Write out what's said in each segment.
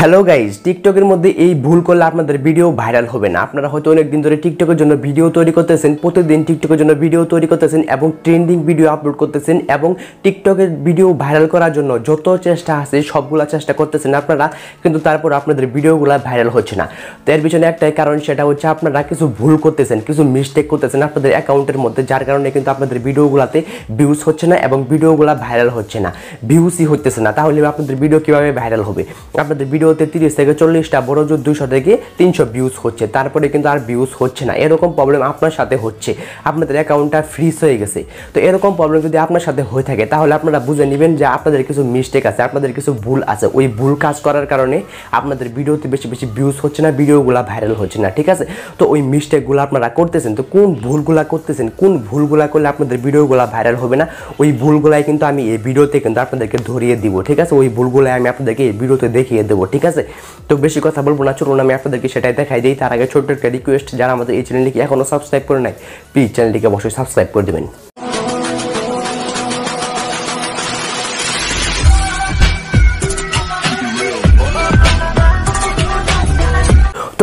Hello guys, টিকটকের মধ্যে এই ভুল করলে আপনাদের ভিডিও ভাইরাল হবে না। আপনারা হয়তো অনেকদিন ধরে টিকটকের জন্য ভিডিও তৈরি করতেছেন, প্রতিদিন টিকটকের জন্য ভিডিও তৈরি করতেছেন এবং ট্রেন্ডিং ভিডিও আপলোড করতেছেন এবং টিকটকের ভিডিও ভাইরাল করার জন্য যত চেষ্টা আছে সবগুলা চেষ্টা করতেছেন আপনারা, কিন্তু তারপর আপনাদের ভিডিওগুলো ভাইরাল হচ্ছে না। তো এর পিছনে একটাই কারণ, সেটা হচ্ছে আপনারা কিছু ভুল করতেছেন, কিছু মিস্টেক করতেছেন আপনাদের অ্যাকাউন্টের মধ্যে, যার কারণে কিন্তু আপনাদের ভিডিওগুলোতে ভিউজ হচ্ছে না এবং ভিডিওগুলো ভাইরাল হচ্ছে না, ভিউসই হচ্ছে না। তাহলে আপনাদের ভিডিও কীভাবে ভাইরাল হবে? আপনাদের ভিডিওতে 30 থেকে 40টা বড় জোর 200 থেকে 300 ভিউজ হচ্ছে, তারপরে কিন্তু আর ভিউজ হচ্ছে না। এরকম প্রবলেম আপনার সাথে হচ্ছে, আপনাদের অ্যাকাউন্টটা ফ্রিজ হয়ে গেছে। তো এরকম প্রবলেম যদি আপনার সাথে হয়ে থাকে তাহলে আপনারা বুঝে নেবেন যে আপনাদের কিছু মিস্টেক আছে, আপনাদের কিছু ভুল আছে। ওই ভুল কাজ করার কারণে আপনাদের ভিডিওতে বেশি বেশি ভিউজ হচ্ছে না, ভিডিওগুলো ভাইরাল হচ্ছে না, ঠিক আছে? তো ওই মিস্টেকগুলো আপনারা করতেছেন। তো কোন ভুলগুলা করতেছেন, কোন ভুলগুলা করলে আপনাদের ভিডিওগুলো ভাইরাল হবে না, ওই ভুলগুলাই কিন্তু আমি এই ভিডিওতে কিন্তু আপনাদেরকে ধরিয়ে দিব, ঠিক আছে? ওই ভুলগুলাই আমি আপনাদেরকে এই ভিডিওতে দেখিয়ে দেবো, ঠিক আছে? তো বেশি কথা বলবো না, চলুন আমি আপনাদেরকে সেটাই দেখাই দিই। তার আগে ছোট্ট একটা রিকোয়েস্ট, যারা আমাদের এই চ্যানেলটিকে এখনও সাবস্ক্রাইব করে নাই, প্লিজ চ্যানেলটিকে অবশ্যই সাবস্ক্রাইব করে দেবেন।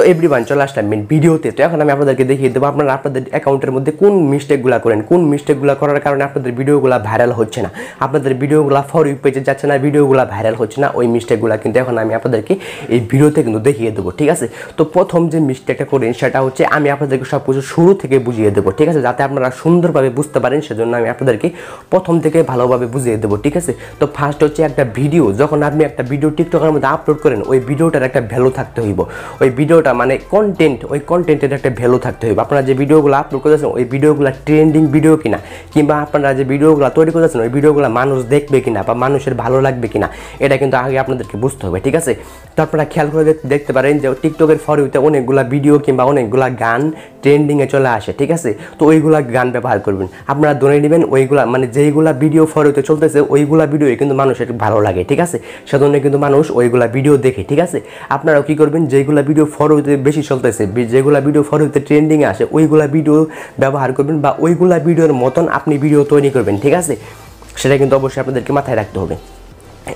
তো এভরিওয়ান, চলে আসলাম মেন ভিডিওতে। তো এখন আমি আপনাদেরকে দেখিয়ে দেবো আপনারা আপনাদের অ্যাকাউন্টের মধ্যে কোন মিস্টেকগুলো করেন, কোন মিস্টেকগুলো করার কারণে আপনাদের ভিডিওগুলো ভাইরাল হচ্ছে না, আপনাদের ভিডিওগুলো ফর ইউ পেজে যাচ্ছে না, ভিডিওগুলো ভাইরাল হচ্ছে না। ওই মিস্টেকগুলো কিন্তু এখন আমি আপনাদেরকে এই ভিডিওতে কিন্তু দেখিয়ে দেবো, ঠিক আছে? তো প্রথম যে মিস্টেকটা করেন সেটা হচ্ছে আমি আপনাদেরকে সব কিছু শুরু থেকে বুঝিয়ে দেবো, ঠিক আছে? যাতে আপনারা সুন্দরভাবে বুঝতে পারেন, সেজন্য আমি আপনাদেরকে প্রথম থেকে ভালোভাবে বুঝিয়ে দেবো, ঠিক আছে? তো ফার্স্ট হচ্ছে একটা ভিডিও, যখন আপনি একটা ভিডিও টিকটকের মধ্যে আপলোড করেন, ওই ভিডিওটার একটা ভ্যালু থাকতে হইব। ওই ভিডিওটা মানে কন্টেন্ট, ওই কন্টেন্টের একটা ভ্যালু থাকতে হবে। আপনারা যে ভিডিওগুলো আপলোড করতেছেন ওই ভিডিওগুলো ট্রেন্ডিং ভিডিও কিনা, কিংবা আপনারা যে ভিডিওগুলো তৈরি করতেছেন ওই ভিডিওগুলো মানুষ দেখবে কিনা বা মানুষের ভালো লাগবে কিনা, এটা কিন্তু আগে আপনাদেরকে বুঝতে হবে, ঠিক আছে? তো আপনারা খেয়াল করে দেখতে পারেন যে টিকটকের ফর ইউতে অনেকগুলা ভিডিও কিংবা অনেকগুলা গান ট্রেন্ডিংয়ে চলে আসে, ঠিক আছে? তো ওইগুলা গান ব্যবহার করবেন। আপনারা ধরে নেবেন ওইগুলা মানে যেইগুলা ভিডিও ফর ইউতে চলতেছে ওইগুলা ভিডিও কিন্তু মানুষের ভালো লাগে, ঠিক আছে? সেজন্য কিন্তু মানুষ ওইগুলা ভিডিও দেখে, ঠিক আছে? আপনারাও কী করবেন, যেইগুলা ভিডিও ফর ইউতে বেশি চলতেছে, যেগুলা ভিডিও ফর ইউতে ট্রেন্ডিংয়ে আসে ওইগুলা ভিডিও ব্যবহার করবেন বা ওইগুলা ভিডিওর মতন আপনি ভিডিও তৈরি করবেন, ঠিক আছে? সেটা কিন্তু অবশ্যই আপনাদেরকে মাথায় রাখতে হবে।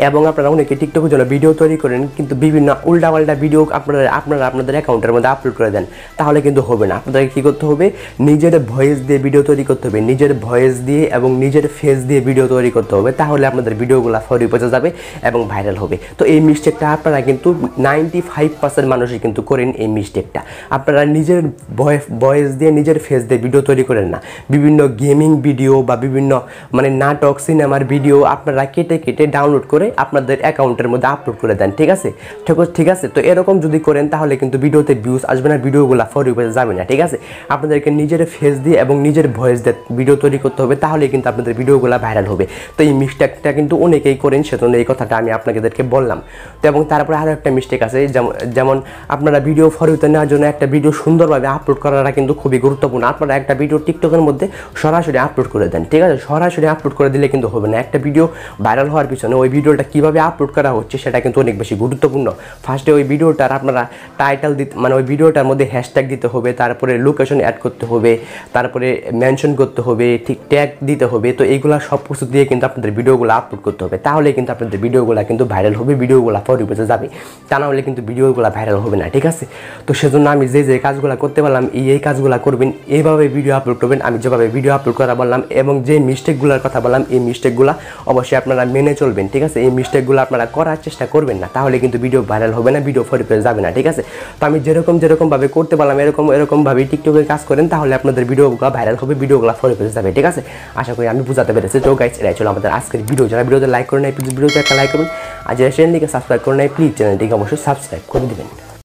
এবং আপনারা অনেকে টিকটকের জন্য ভিডিও তৈরি করেন, কিন্তু বিভিন্ন উল্টাপাল্টা ভিডিও আপনারা আপনাদের অ্যাকাউন্টের মধ্যে আপলোড করে দেন, তাহলে কিন্তু হবে না। আপনাদেরকে কী করতে হবে, নিজের ভয়েস দিয়ে ভিডিও তৈরি করতে হবে, নিজের ভয়েস দিয়ে এবং নিজের ফেস দিয়ে ভিডিও তৈরি করতে হবে, তাহলে আপনাদের ভিডিওগুলো ফর ইউ পেজে যাবে এবং ভাইরাল হবে। তো এই মিস্টেকটা আপনারা কিন্তু 95% মানুষই কিন্তু করেন। এই মিস্টেকটা আপনারা নিজের ভয়েস দিয়ে নিজের ফেস দিয়ে ভিডিও তৈরি করেন না। বিভিন্ন গেমিং ভিডিও বা বিভিন্ন মানে নাটক সিনেমার ভিডিও আপনারা কেটে কেটে ডাউনলোড করে আপনাদের অ্যাকাউন্টের মধ্যে আপলোড করে দেন, ঠিক আছে? ঠিক আছে? তো এরকম যদি করেন তাহলে কিন্তু ভিডিওতে ভিউজ আসবে না, ভিডিওগুলো ফর ইউ পেজে যাবে না, ঠিক আছে? আপনাদেরকে নিজের ফেস দিয়ে এবং নিজের ভয়েস দিয়ে ভিডিও তৈরি করতে হবে, তাহলে কিন্তু আপনাদের ভিডিওগুলো ভাইরাল হবে। তো এই মিস্টেকটা কিন্তু অনেকেই করেন, সেজন্য এই কথাটা আমি আপনাদেরকে বললাম। তো এবং তারপরে আরও একটা মিস্টেক আছে, যেমন আপনারা ভিডিও ফর ইউতে নেওয়ার জন্য একটা ভিডিও সুন্দরভাবে আপলোড করাটা কিন্তু খুবই গুরুত্বপূর্ণ। আপনারা একটা ভিডিও টিকটকের মধ্যে সরাসরি আপলোড করে দেন, ঠিক আছে? সরাসরি আপলোড করে দিলে কিন্তু হবে না। একটা ভিডিও ভাইরাল হওয়ার পিছনে ওই ভিডিওটা কীভাবে আপলোড করা হচ্ছে সেটা কিন্তু অনেক বেশি গুরুত্বপূর্ণ। ফার্স্টে ওই ভিডিওটার আপনারা টাইটেল দিতে মানে ওই ভিডিওটার মধ্যে হ্যাশট্যাগ দিতে হবে, তারপরে লোকেশন অ্যাড করতে হবে, তারপরে মেনশন করতে হবে, ঠিক ট্যাগ দিতে হবে। তো এইগুলো সব কিছু দিয়ে কিন্তু আপনাদের ভিডিওগুলো আপলোড করতে হবে, তাহলে কিন্তু আপনাদের ভিডিওগুলো কিন্তু ভাইরাল হবে, ভিডিওগুলো ফর ইউ পেজে যাবে। তা না হলে কিন্তু ভিডিওগুলো ভাইরাল হবে না, ঠিক আছে? তো সেজন্য আমি যে কাজগুলো করতে পারলাম এই কাজগুলো করবেন, এইভাবে ভিডিও আপলোড করবেন। আমি যেভাবে ভিডিও আপলোড করা বললাম এবং যে মিস্টেকগুলোর কথা বললাম এই মিস্টেকগুলো অবশ্যই আপনারা মেনে চলবেন, ঠিক আছে? এই মিস্টেকগুলো আপনারা করার চেষ্টা করবেন না, তাহলে কিন্তু ভিডিও ভাইরাল হবে না, ভিডিও ফর ইউ পেজে যাবে না, ঠিক আছে? তো আমি যেরকমভাবে করতে পারলাম এরকমভাবে টিকটকে কাজ করেন, তাহলে আপনাদের ভিডিওগুলো ভাইরাল হবে, ভিডিওগুলো ফর ইউ পেজে যাবে, ঠিক আছে? আশা করি আমি বুঝাতে পেরেছি। তো গাইস, এটাই ছিল আমাদের আজকের ভিডিও। যারা ভিডিওতে লাইক করে নাই প্লিজ ভিডিওতে একটা লাইক করুন, আর যারা চ্যানেলটিকে সাবস্ক্রাইব করে নাই প্লিজ চ্যানেলটিকে অবশ্যই সাবস্ক্রাইব করে দেবেন।